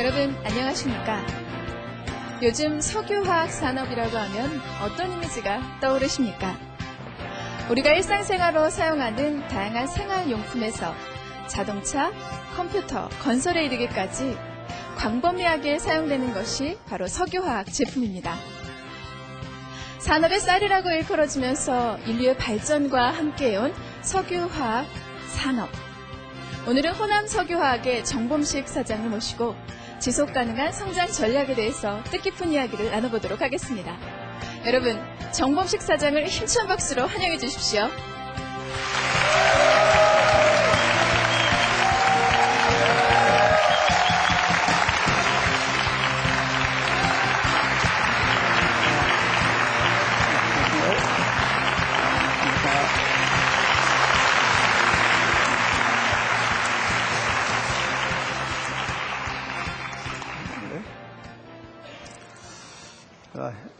여러분 안녕하십니까? 요즘 석유화학 산업이라고 하면 어떤 이미지가 떠오르십니까? 우리가 일상생활로 사용하는 다양한 생활용품에서 자동차, 컴퓨터, 건설에 이르기까지 광범위하게 사용되는 것이 바로 석유화학 제품입니다. 산업의 쌀이라고 일컬어지면서 인류의 발전과 함께해온 석유화학 산업. 오늘은 호남 석유화학의 정범식 사장을 모시고 지속가능한 성장 전략에 대해서 뜻깊은 이야기를 나눠보도록 하겠습니다. 여러분, 정범식 사장을 힘찬 박수로 환영해 주십시오.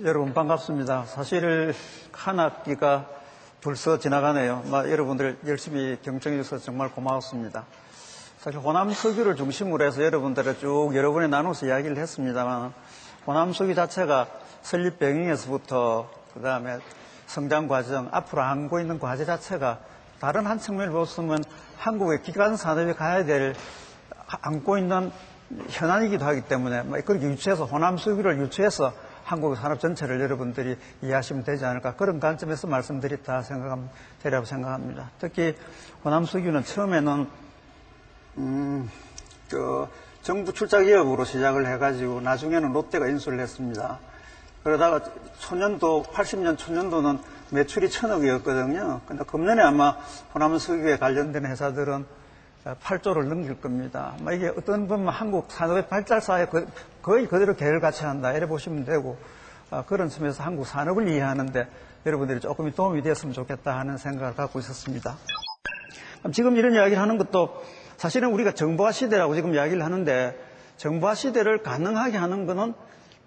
여러분 반갑습니다. 사실 한 학기가 벌써 지나가네요. 여러분들 열심히 경청해 주셔서 정말 고맙습니다. 사실 호남 석유를 중심으로 해서 여러분들을 쭉 여러 번에 나눠서 이야기를 했습니다만, 호남 석유 자체가 설립 배경에서부터 그 다음에 성장 과정, 앞으로 안고 있는 과제 자체가 다른 한 측면을 보시면 한국의 기간 산업이 가야 될 안고 있는 현안이기도 하기 때문에 그렇게 유치해서 호남 석유를 유치해서 한국 산업 전체를 여러분들이 이해하시면 되지 않을까, 그런 관점에서 말씀드렸다 되라고 생각합니다. 특히 호남 석유는 처음에는 정부 출자 기업으로 시작을 해가지고 나중에는 롯데가 인수를 했습니다. 그러다가 80년 초년도는 매출이 1,000억이었거든요. 근데 금년에 아마 호남 석유에 관련된 회사들은 8조를 넘길 겁니다. 이게 어떤 보면 한국 산업의 발달사에 거의 그대로 계열같이 한다, 이래 보시면 되고, 그런 점에서 한국 산업을 이해하는데 여러분들이 조금 도움이 됐으면 좋겠다 하는 생각을 갖고 있었습니다. 지금 이런 이야기를 하는 것도 사실은 우리가 정보화 시대라고 지금 이야기를 하는데, 정보화 시대를 가능하게 하는 것은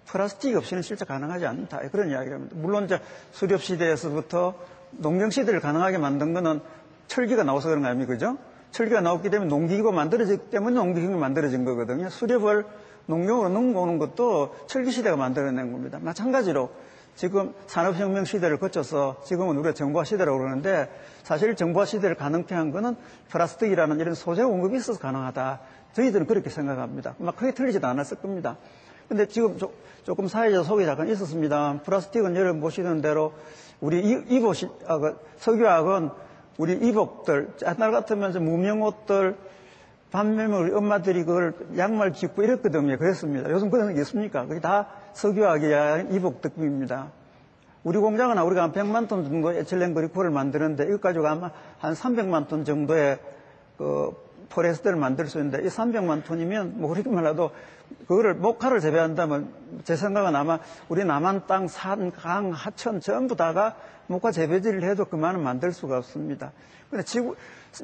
플라스틱 없이는 실제 가능하지 않다, 그런 이야기를 합니다. 물론 이제 수렵 시대에서부터 농경 시대를 가능하게 만든 것은 철기가 나와서 그런 거 아닙니까? 그죠? 철기가 나왔기 때문에 농기구가 만들어졌기 때문에 농기구가 만들어진 거거든요. 수렵을 농경으로 넘어오는 것도 철기 시대가 만들어낸 겁니다. 마찬가지로 지금 산업혁명 시대를 거쳐서 지금은 우리가 정보화 시대라고 그러는데, 사실 정보화 시대를 가능케 한 거는 플라스틱이라는 이런 소재 공급이 있어서 가능하다. 저희들은 그렇게 생각합니다. 크게 틀리지도 않았을 겁니다. 근데 지금 조금 사회적 소개 잠깐 있었습니다. 플라스틱은 여러분 보시는 대로 우리 석유화학은 우리 이복들, 옛날 같으면 무명 옷들, 반면에 우리 엄마들이 그걸 양말 짚고 이랬거든요. 그랬습니다. 요즘 그런 게 있습니까? 그게 다 석유화학이야 이복 덕분입니다. 우리 공장은 우리가 한 100만 톤 정도의 에틸렌 그리콜을 만드는데, 이것 가지고 아마 한 300만 톤 정도의 포레스테를 만들 수 있는데, 이 300만 톤이면 그렇게만 해도 그거를 목화를 재배한다면 제 생각은 아마 우리 남한 땅, 산, 강, 하천 전부 다가 목화 재배지를 해도 그만은 만들 수가 없습니다. 근데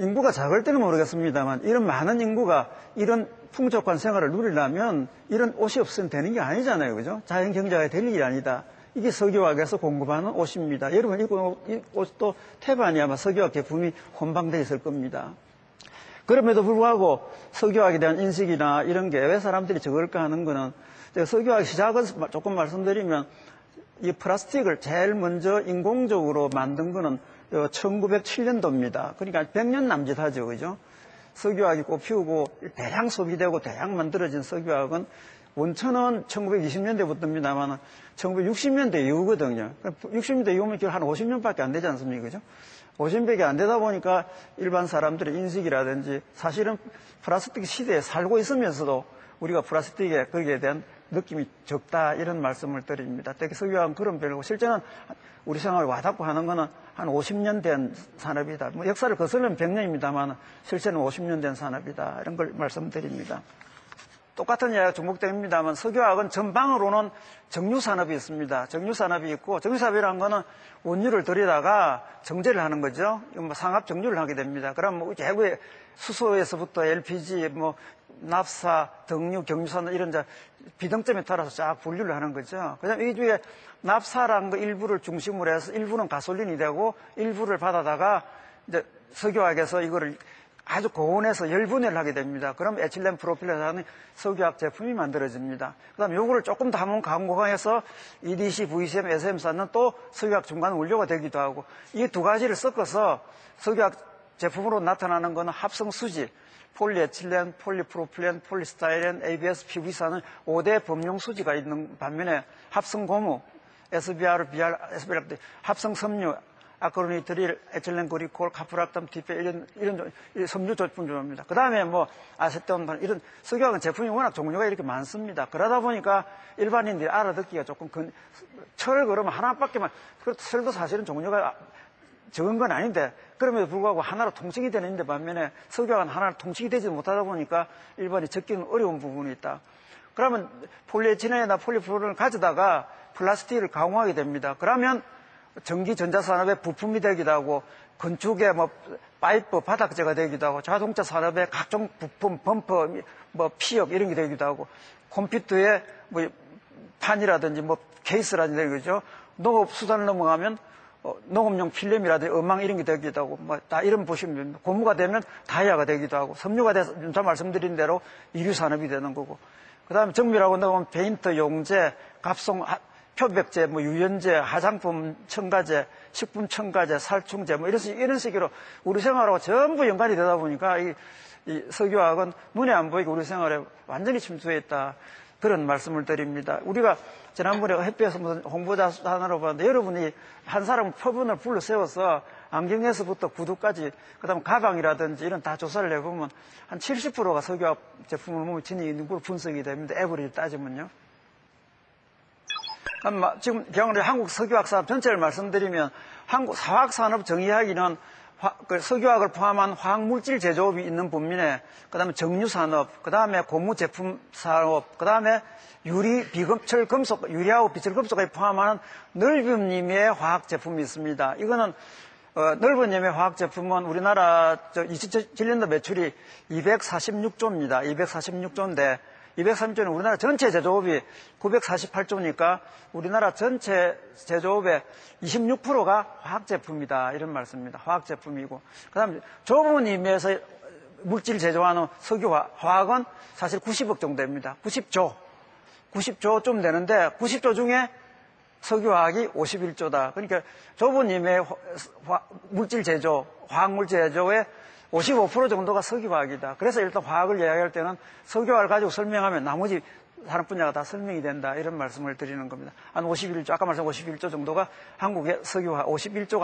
인구가 작을 때는 모르겠습니다만, 이런 많은 인구가 이런 풍족한 생활을 누리려면 이런 옷이 없으면 되는 게 아니잖아요. 그죠? 자연 경제가 될 일이 아니다. 이게 석유화학에서 공급하는 옷입니다. 여러분, 이 옷도 태반이 아마 석유화학 제품이 혼방되어 있을 겁니다. 그럼에도 불구하고 석유화학에 대한 인식이나 이런 게 왜 사람들이 저걸까 하는 거는, 석유화학 시작은 조금 말씀드리면, 이 플라스틱을 제일 먼저 인공적으로 만든 거는 1907년도입니다. 그러니까 100년 남짓하죠. 그죠? 석유화학이 꽃피우고 대량 소비되고 대량 만들어진 석유화학은 원천은 1920년대부터입니다만 1960년대 이후거든요. 60년대 이후면 한 50년밖에 안 되지 않습니까? 그죠? 50년밖에 안 되다 보니까 일반 사람들의 인식이라든지, 사실은 플라스틱 시대에 살고 있으면서도 우리가 플라스틱에 거기에 대한 느낌이 적다, 이런 말씀을 드립니다. 특히 석유화학은 그런 별로고, 실제는 우리 생활에 와닿고 하는 거는 한 50년 된 산업이다. 역사를 거슬러면 100년입니다만 실제는 50년 된 산업이다, 이런 걸 말씀드립니다. 똑같은 이야기가 중복됩니다만, 석유화학은 전방으로는 정유산업이 있습니다. 정유산업이 있고, 정유산업이라는 거는 원유를 들여다가 정제를 하는 거죠. 상압 정유를 하게 됩니다. 그럼 대구의 수소에서부터 LPG, 납사, 등유, 경유산 이런 비등점에 따라서 쫙 분류를 하는 거죠. 그다음에 이 중에 납사라는 거 일부를 중심으로 해서 일부는 가솔린이 되고 일부를 받아다가 이제 석유화학에서 이거를 아주 고온에서 열분해를 하게 됩니다. 그럼 에틸렌 프로필렌이라는 석유화학 제품이 만들어집니다. 그 다음에 요거를 조금 더 한번 강공해서 EDC, VCM, SM 쌓는 또 석유화학 중간 원료가 되기도 하고, 이 두 가지를 섞어서 석유화학 제품으로 나타나는 것은 합성수지, 폴리에틸렌, 폴리프로필렌, 폴리스타이렌, ABS, PVC라는 5대 범용 수지가 있는 반면에 합성고무, SBR, BR, SBR, 합성섬유, 아크로니트릴, 에틸렌 그리콜, 카프락탐, 디페 이런 섬유 제품 종류입니다. 그 다음에 뭐 아세톤 이런 석유화학 제품이 워낙 종류가 이렇게 많습니다. 그러다 보니까 일반인들이 알아듣기가 조금 철을 그러면 하나밖에만, 철도 사실은 종류가 적은 건 아닌데 그럼에도 불구하고 하나로 통칭이 되는데 반면에 석유화학은 하나로 통칭이 되지 못하다 보니까 일반이 적기는 어려운 부분이 있다. 그러면 폴리에틸렌이나 폴리프로필렌을 가져다가 플라스틱을 가공하게 됩니다. 그러면 전기 전자산업의 부품이 되기도 하고, 건축의 뭐 파이프 바닥재가 되기도 하고, 자동차 산업의 각종 부품, 범퍼, 뭐 피혁 이런 게 되기도 하고, 컴퓨터의 뭐 판이라든지 뭐 케이스라든지 그죠. 농업 수단을 넘어가면 농업용 필름이라든지 음망 이런 게 되기도 하고, 뭐 다 이런 보시면 됩니다. 고무가 되면 다이아가 되기도 하고, 섬유가 돼서 저 말씀드린 대로 이류 산업이 되는 거고, 그 다음에 정밀하고 넘어가면 페인트, 용제, 갑송, 표백제, 뭐 유연제, 화장품 첨가제, 식품 첨가제, 살충제, 뭐 이런 식으로 우리 생활하고 전부 연관이 되다 보니까 이 석유화학은 눈에 안 보이게 우리 생활에 완전히 침투해 있다. 그런 말씀을 드립니다. 우리가 지난번에 햇볕에서 무슨 홍보자 하나로 봤는데, 여러분이 한 사람 표본을 불러 세워서 안경에서부터 구두까지, 그 다음 가방이라든지 이런 다 조사를 해보면 한 70%가 석유화학 제품을 몸에 지니고 있는 걸 분석이 됩니다. 에버리지 따지면요. 지금 한국 석유화학 산업 전체를 말씀드리면, 한국 화학 산업 정의하기는 석유화학을 포함한 화학물질 제조업이 있는 분면에, 그 다음에 정유산업, 그 다음에 고무 제품 산업, 그 다음에 유리, 비금철, 금속, 유리하고 비철 금속까지 포함하는 넓은 의미의 화학 제품이 있습니다. 이거는 넓은 의미의 화학 제품은 우리나라 2007년도 매출이 246조입니다. 246조인데 230조는 우리나라 전체 제조업이 948조니까 우리나라 전체 제조업의 26%가 화학제품이다. 이런 말씀입니다. 화학제품이고. 그 다음에 좁은 의미에서 물질 제조하는 석유화학은 사실 90억 정도입니다. 90조쯤 되는데 90조 중에 석유화학이 51조다. 그러니까 좁은 의미의 물질 제조, 화학물질 제조의 55% 정도가 석유화학이다. 그래서 일단 화학을 이야기할 때는 석유화학을 가지고 설명하면 나머지 산업 분야가 다 설명이 된다. 이런 말씀을 드리는 겁니다. 한 51조, 아까 말씀 51조 정도가 한국의 석유화학, 51조가